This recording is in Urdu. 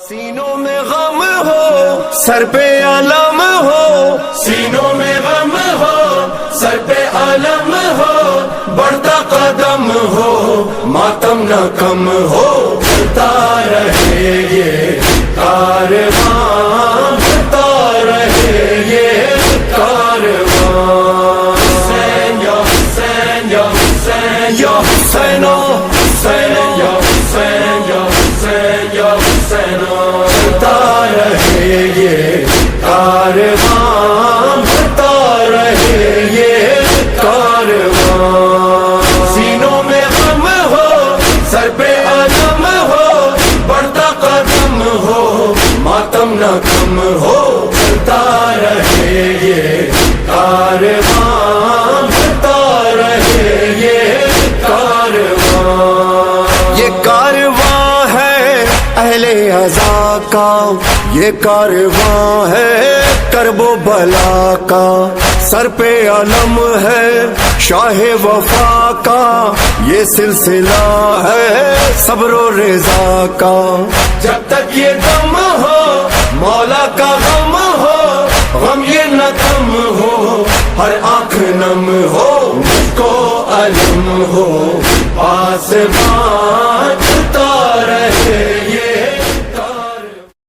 سینوں میں غم ہو سر پہ علم ہو، سینوں میں غم ہو سر پہ علم ہو، بڑھتا قدم ہو ماتم نہ کم ہو، چلتا رہے یہ کارواں، چلتا رہے یہ کارواں، حسین یا حسین یا حسین یا حسین حسین یا حسین یا حسین یا حسین، چلتا رہے یہ کارواں، بڑھتا رہے یہ کارواں، سینوں میں غم ہو سر پہ علم ہو، بڑھتا قدم ہو ماتم نہ کم ہو، چلتا رہے یہ کارواں، بڑھتا رہے یہ کارواں، یہ کارواں ہے اہل عزا کا، یہ کارواں ہے کرب و بلا کا، سر پہ علم ہے شاہ وفا کا، یہ سلسلہ ہے صبر و رضا کا، جب تک یہ دم ہو مولا کا غم ہو، غم یہ نہ کم ہو، ہر آنکھ نم ہو، مجھ کو علم ہو، آسمان چلتا رہے یہ